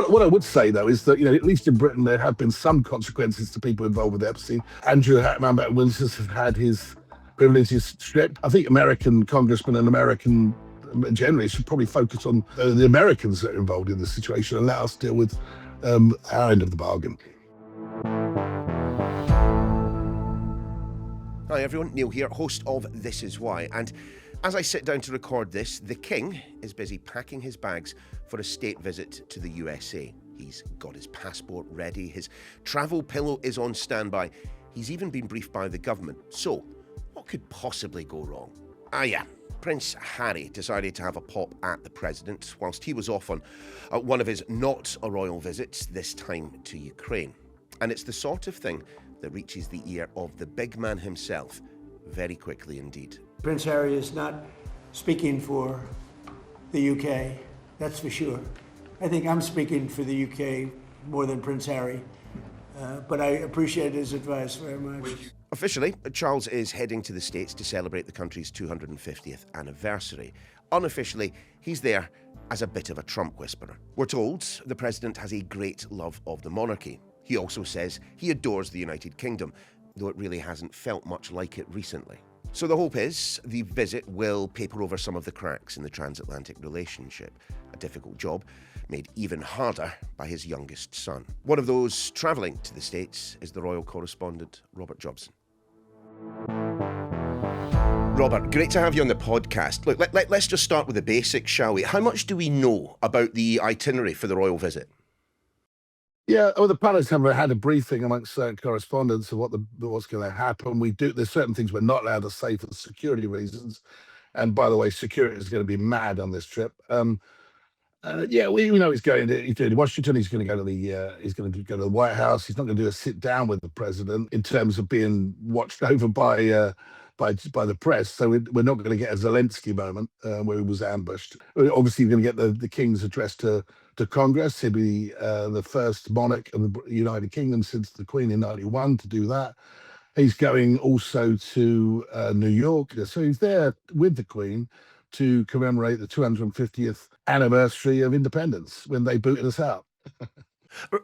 What I would say, though, is that, at least in Britain, there have been some consequences to people involved with Epstein. Andrew Mountbatten-Williams has had his privileges stripped. I think American congressmen and American generally should probably focus on the Americans that are involved in the situation and let us deal with our end of the bargain. Hi everyone, Niall here, host of This Is Why, and as I sit down to record this, the King is busy packing his bags for a state visit to the USA. He's got his passport ready, his travel pillow is on standby, he's even been briefed by the government. So, what could possibly go wrong? Prince Harry decided to have a pop at the president whilst he was off on one of his not a royal visits, this time to Ukraine. And it's the sort of thing that reaches the ear of the big man himself very quickly indeed. Prince Harry is not speaking for the UK, that's for sure. I think I'm speaking for the UK more than Prince Harry, but I appreciate his advice very much. Officially, Charles is heading to the States to celebrate the country's 250th anniversary. Unofficially, he's there as a bit of a Trump whisperer. We're told the president has a great love of the monarchy. He also says he adores the United Kingdom, though it really hasn't felt much like it recently. So the hope is the visit will paper over some of the cracks in the transatlantic relationship, a difficult job made even harder by his youngest son. One of those travelling to the States is the royal correspondent, Robert Jobson. Robert, great to have you on the podcast. Look, let's just start with the basics, shall we? How much do we know about the itinerary for the royal visit? Yeah, the palace have had a briefing amongst certain correspondents of what's going to happen. There's certain things we're not allowed to say for security reasons. And by the way, security is going to be mad on this trip. We know he's going to Washington. He's going to go to the White House. He's not going to do a sit down with the president in terms of being watched over by the press. So we're not going to get a Zelensky moment where he was ambushed. Obviously, we're going to get the King's address to Congress. He'll be the first monarch of the United Kingdom since the Queen in 91 to do that. He's going also to New York. So he's there with the Queen to commemorate the 250th anniversary of independence when they booted us out.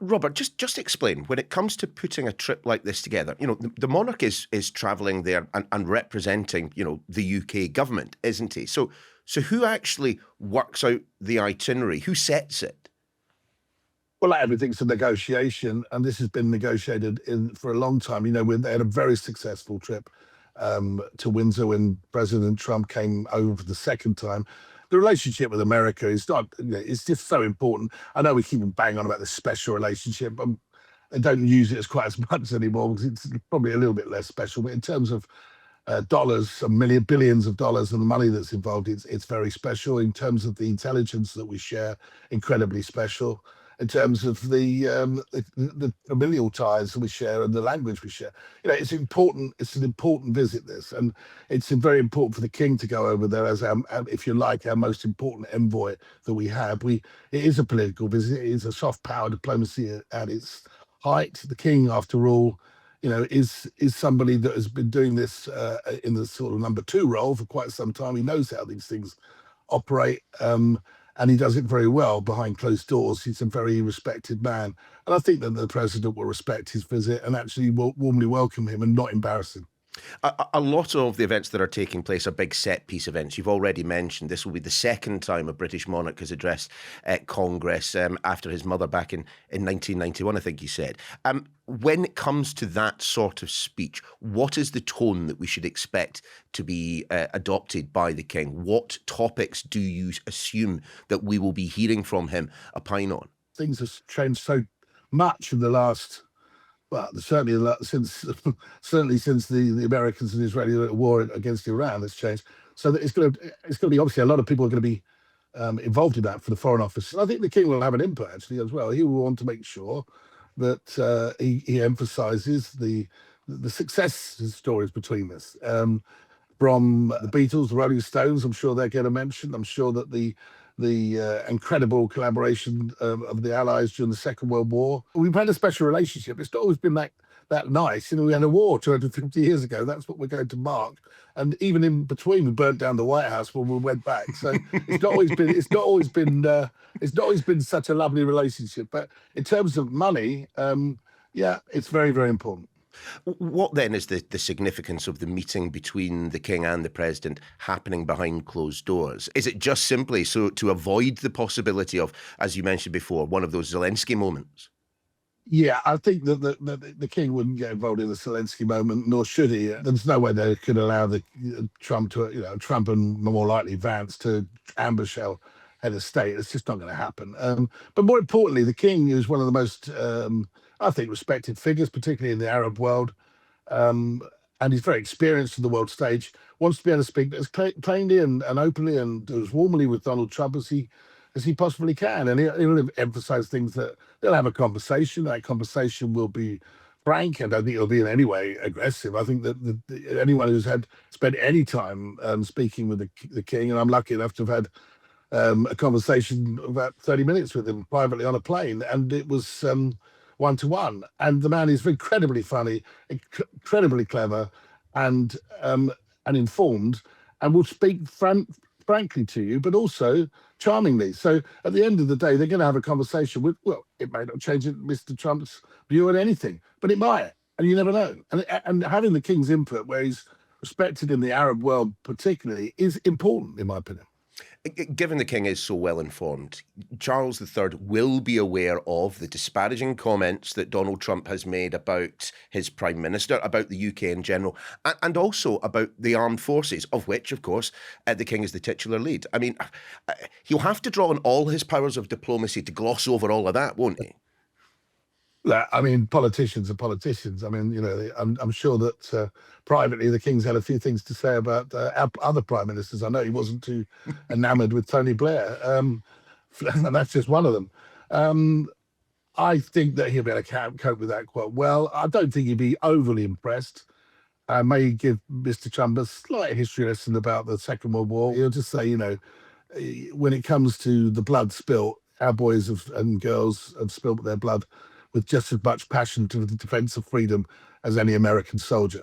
Robert, just explain, when it comes to putting a trip like this together, the monarch is travelling there and representing, the UK government, isn't he? So who actually works out the itinerary? Who sets it? Well, everything's a negotiation, and this has been negotiated for a long time. They had a very successful trip to Windsor when President Trump came over for the second time. The relationship with America is not, it's just so important. I know we keep banging on about this special relationship. I don't use it as quite as much anymore because it's probably a little bit less special. But in terms of dollars, billions of dollars and the money that's involved, it's very special. In terms of the intelligence that we share, incredibly special. In terms of the familial ties that we share and the language we share, it's important. It's an important visit, this, and it's very important for the King to go over there as our most important envoy that we have. It is a political visit. It is a soft power diplomacy at its height. The King, after all, is somebody that has been doing this in the sort of number two role for quite some time. He knows how these things operate. And he does it very well behind closed doors. He's a very respected man. And I think that the president will respect his visit and actually will warmly welcome him and not embarrass him. A lot of the events that are taking place are big set-piece events. You've already mentioned this will be the second time a British monarch has addressed Congress after his mother back in 1991, I think you said. When it comes to that sort of speech, what is the tone that we should expect to be adopted by the King? What topics do you assume that we will be hearing from him opine on? Things have changed so much in the last... Well, certainly since the Americans and Israeli war against Iran has changed. So that it's going to be, obviously a lot of people are going to be involved in that for the Foreign Office. And I think the King will have an input actually as well. He will want to make sure that he emphasises the success stories between us. From the Beatles, the Rolling Stones, I'm sure they'll get a mention. I'm sure that the incredible collaboration of the Allies during the Second World War. We've had a special relationship. It's not always been that nice. You know, we had a war 250 years ago. That's what we're going to mark. And even in between, we burnt down the White House when we went back. So it's not always been such a lovely relationship. But in terms of money, yeah, it's very, very important. What then is the significance of the meeting between the King and the President happening behind closed doors? Is it just simply so to avoid the possibility of, as you mentioned before, one of those Zelensky moments? Yeah, I think that the King wouldn't get involved in the Zelensky moment, nor should he. There's no way they could allow Trump and more likely Vance to ambush our head of state. It's just not going to happen. But more importantly, the King is one of the most, I think, respected figures, particularly in the Arab world. And he's very experienced on the world stage, wants to be able to speak as plainly and openly and as warmly with Donald Trump as he possibly can. And he'll emphasize things that they'll have a conversation. That conversation will be frank, and I don't think it'll be in any way aggressive. I think that anyone who's spent any time speaking with the King, and I'm lucky enough to have had a conversation about 30 minutes with him privately on a plane, and it was one-to-one. And the man is incredibly funny, incredibly clever, and informed, and will speak frankly to you, but also charmingly. So at the end of the day, they're going to have a conversation with, well, it may not change Mr. Trump's view on anything, but it might, and you never know. And having the King's input, where he's respected in the Arab world particularly, is important, in my opinion. Given the King is so well informed, Charles III will be aware of the disparaging comments that Donald Trump has made about his Prime Minister, about the UK in general, and also about the armed forces, of which, of course, the King is the titular lead. I mean, he'll have to draw on all his powers of diplomacy to gloss over all of that, won't he? I mean, politicians are politicians. I mean, I'm sure that privately the King's had a few things to say about other prime ministers. I know he wasn't too enamoured with Tony Blair, and that's just one of them. I think that he'll be able to cope with that quite well. I don't think he'd be overly impressed. I may give Mr. Trump a slight history lesson about the Second World War. He'll just say, when it comes to the blood spilt, our boys and girls have spilt their blood with just as much passion to the defence of freedom as any American soldier.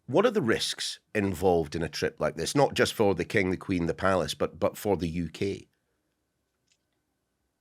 What are the risks involved in a trip like this? Not just for the King, the Queen, the Palace, but for the UK?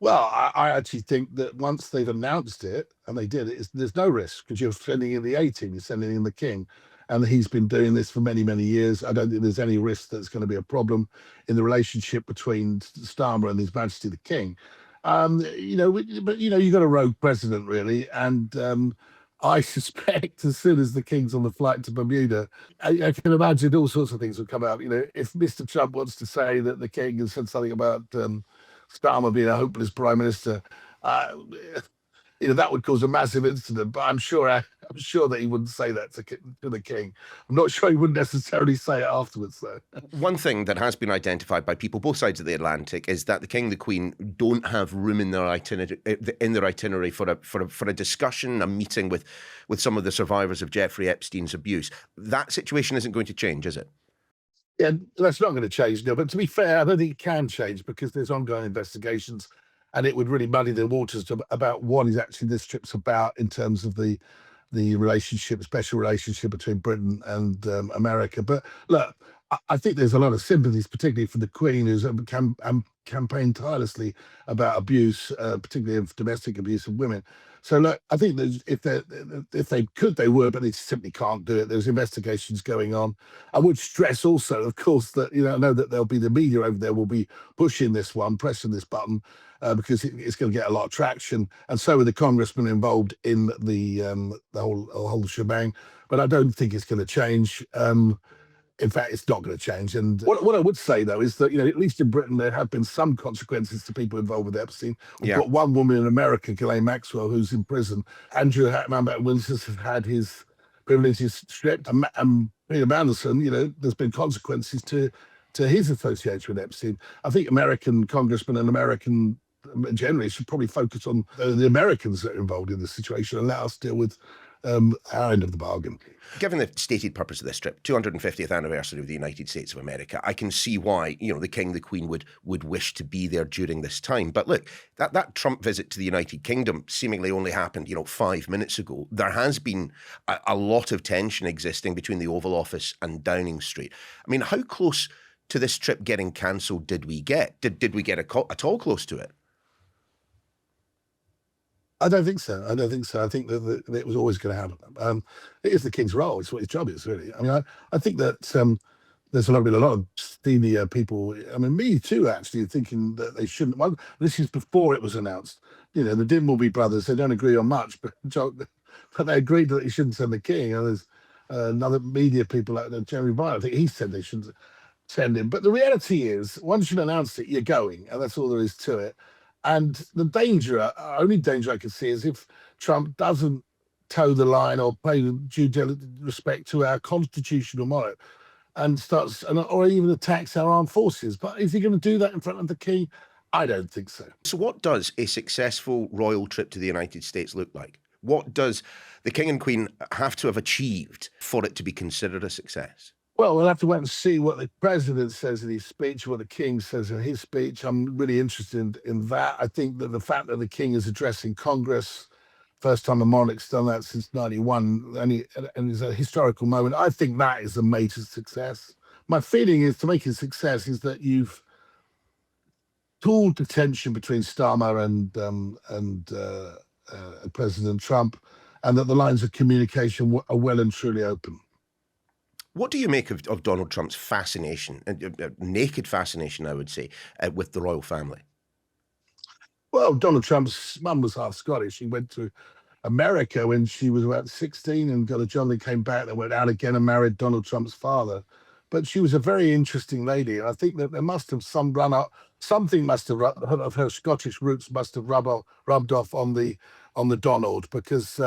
Well, I actually think that once they've announced it, and they did, there's no risk, because you're sending in the A-team, you're sending in the King, and he's been doing this for many, many years. I don't think there's any risk that it's going to be a problem in the relationship between Starmer and His Majesty the King. But you've got a rogue president, really, and I suspect as soon as the King's on the flight to Bermuda, I can imagine all sorts of things will come out. If Mr. Trump wants to say that the King has said something about Starmer being a hopeless prime minister, that would cause a massive incident. But I'm sure that he wouldn't say that to the King. I'm not sure he wouldn't necessarily say it afterwards, though. One thing that has been identified by people both sides of the Atlantic is that the King and the Queen don't have room in their itinerary for a discussion, a meeting with some of the survivors of Jeffrey Epstein's abuse. That situation isn't going to change, is it? Yeah, that's not going to change, Neil. But to be fair, I don't think it can change, because there's ongoing investigations, and it would really muddy the waters about what is actually this trip's about in terms of the special relationship between Britain and America. But look, I think there's a lot of sympathies, particularly for the Queen, who's campaigned tirelessly about abuse, particularly of domestic abuse of women. So look, I think that if they could, they would, but they simply can't do it. There's investigations going on. I would stress also, of course, that I know that there'll be the media over there will be pushing this one, pressing this button, because it's going to get a lot of traction, and so are the congressmen involved in the whole shebang. But I don't think it's going to change. In fact, it's not going to change. And what I would say, though, is that, at least in Britain, there have been some consequences to people involved with Epstein. We've got one woman in America, Ghislaine Maxwell, who's in prison. Andrew Mountbatten-Williams has had his privileges stripped. And Peter Mandelson, there's been consequences to his association with Epstein. I think American congressmen and American generally should probably focus on the Americans that are involved in this situation and let us deal with our end of the bargain. Given the stated purpose of this trip, 250th anniversary of the United States of America, I can see why, the King, the Queen would wish to be there during this time. But look, that Trump visit to the United Kingdom seemingly only happened, 5 minutes ago. There has been a lot of tension existing between the Oval Office and Downing Street. I mean, how close to this trip getting cancelled did we get? Did we get at all close to it? I don't think so. I think that it was always going to happen. It is the King's role. It's what his job is, really. I mean, I think that there's been a lot of senior people, I mean, me too, actually, thinking that they shouldn't. Well, this is before it was announced. The Dinwiddie brothers, they don't agree on much, but they agreed that he shouldn't send the King. And there's another media people like Jeremy Vine, I think he said they shouldn't send him. But the reality is, once you've announced it, you're going, and that's all there is to it. And the only danger I can see is if Trump doesn't toe the line or pay due respect to our constitutional monarch and starts, or even attacks our armed forces. But is he going to do that in front of the King? I don't think so. So what does a successful royal trip to the United States look like? What does the King and Queen have to have achieved for it to be considered a success? Well, we'll have to wait and see what the president says in his speech, what the King says in his speech. I'm really interested in that. I think that the fact that the King is addressing Congress, first time a monarch's done that since 91, and it's a historical moment. I think that is a major success. My feeling is to make it a success is that you've cooled the tension between Starmer and President Trump, and that the lines of communication are well and truly open. What do you make of Donald Trump's fascination, naked fascination, I would say, with the royal family? Well, Donald Trump's mum was half Scottish. She went to America when she was about 16 and got a job and came back and went out again and married Donald Trump's father. But she was a very interesting lady. And I think that there must have something must have of her Scottish roots must have rubbed off on the Donald, because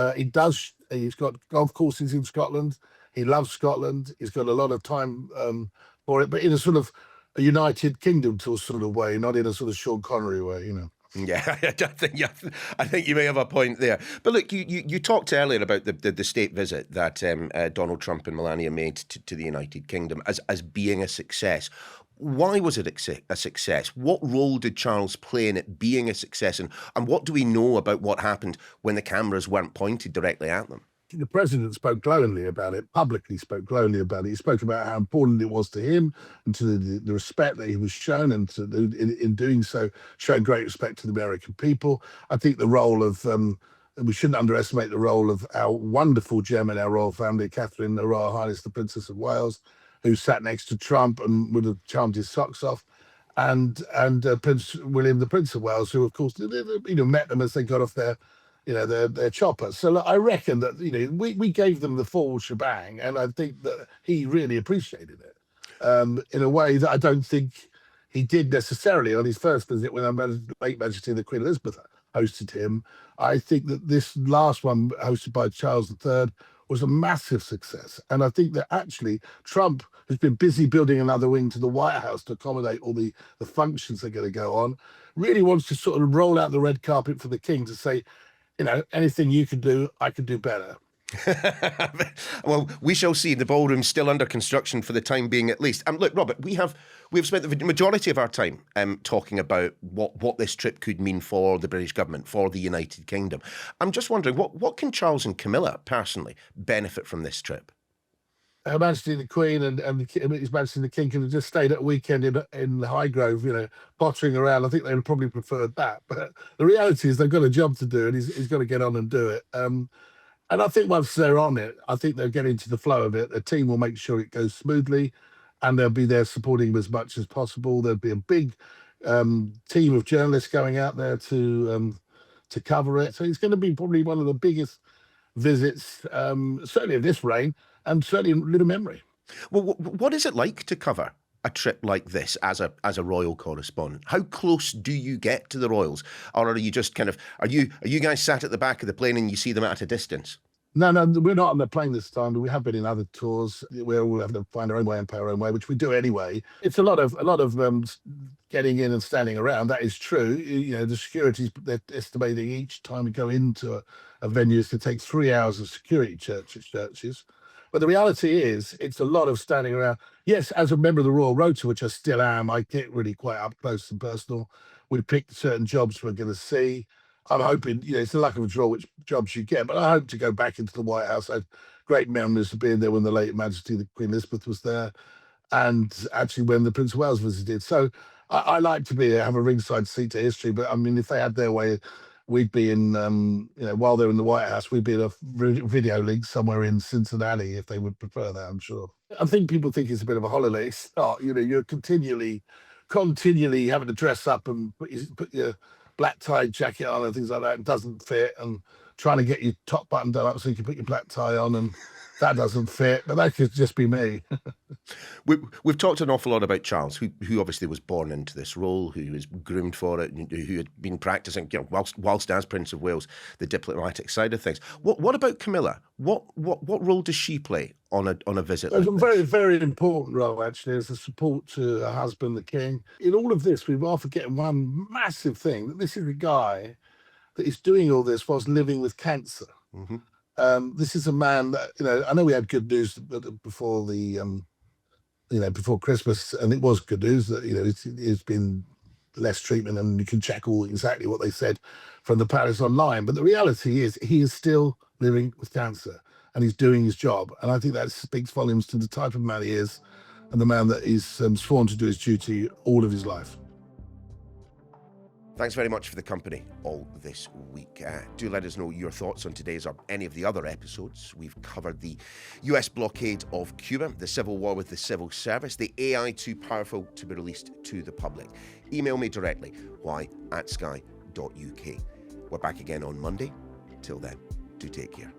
he's got golf courses in Scotland. He loves Scotland. He's got a lot of time for it, but in a sort of a United Kingdom sort of way, not in a sort of Sean Connery way, Yeah, I think you may have a point there. But look, you talked earlier about the state visit that Donald Trump and Melania made to the United Kingdom as being a success. Why was it a success? What role did Charles play in it being a success? And what do we know about what happened when the cameras weren't pointed directly at them? The president spoke glowingly about it, publicly spoke glowingly about it. He spoke about how important it was to him and to the respect that he was shown, and in doing so, showing great respect to the American people. I think the role of, we shouldn't underestimate the role of our wonderful gem in our royal family, Catherine, Her Royal Highness, the Princess of Wales, who sat next to Trump and would have charmed his socks off. And Prince William, the Prince of Wales, who, of course, met them as they got off their chopper. So look, I reckon that we gave them the full shebang, and I think that he really appreciated it in a way that I don't think he did necessarily on his first visit when Her late Majesty the Queen Elizabeth hosted him. I think that this last one, hosted by Charles III, was a massive success, and I think that actually Trump, who's been busy building another wing to the White House to accommodate all the functions that are going to go on, really wants to sort of roll out the red carpet for the King to say, anything you can do, I can do better. Well, we shall see. The ballroom's still under construction for the time being, at least. Look, Robert, we've spent the majority of our time talking about what this trip could mean for the British government, for the United Kingdom. I'm just wondering, what can Charles and Camilla personally benefit from this trip? Her Majesty the Queen and His Majesty the King could have just stayed at a weekend in Highgrove, pottering around. I think they would probably preferred that. But the reality is they've got a job to do, and he's got to get on and do it. And I think once they're on it, I think they'll get into the flow of it. The team will make sure it goes smoothly, and they'll be there supporting him as much as possible. There'll be a big team of journalists going out there to cover it. So it's going to be probably one of the biggest visits, certainly of this reign, and certainly in living memory. Well, what is it like to cover a trip like this as a royal correspondent? How close do you get to the royals, or are you just are you guys sat at the back of the plane and you see them at a distance? No, no, we're not on the plane this time, but we have been in other tours where we'll have to find our own way and pay our own way, which we do anyway. It's a lot of getting in and standing around. That is true. You know, the security's they're estimating each time we go into a venue is to take 3 hours of security churches. But the reality is, it's a lot of standing around. Yes, as a member of the Royal Rota, which I still am, I get really quite up close and personal. We pick certain jobs we're going to see. I'm hoping, you know, it's the luck of a draw which jobs you get, but I hope to go back into the White House. I had great memories of being there when the late Majesty, the Queen Elizabeth, was there, and actually when the Prince of Wales visited. So I like to be have a ringside seat to history. But I mean, if they had their way, we'd be in, you know, while they're in the White House, we'd be in a video link somewhere in Cincinnati if they would prefer that. I'm sure. I think people think it's a bit of a holiday. It's not. You know, you're continually having to dress up and put your black tie jacket on and things like that. It doesn't fit, and trying to get your top button done up so you can put your black tie on, and that doesn't fit. But that could just be me. We've talked an awful lot about Charles, who obviously was born into this role, who was groomed for it, and who had been practicing, you know, whilst as Prince of Wales, the diplomatic side of things. What about Camilla? What role does she play on a visit? It's a very, very important role, actually, as a support to her husband, the King. In all of this, we are forgetting one massive thing, that this is a guy that is doing all this whilst living with cancer. Mm-hmm. This is a man that, you know, I know we had good news before the, you know, before Christmas, and it was good news that, you know, it's been less treatment, and you can check exactly what they said from the palace online. But the reality is he is still living with cancer, and he's doing his job. And I think that speaks volumes to the type of man he is, and the man that is sworn to do his duty all of his life. Thanks very much for the company all this week. Do let us know your thoughts on today's or any of the other episodes. We've covered the US blockade of Cuba, the civil war with the civil service, the AI too powerful to be released to the public. Email me directly, why@sky.uk. We're back again on Monday. Till then, do take care.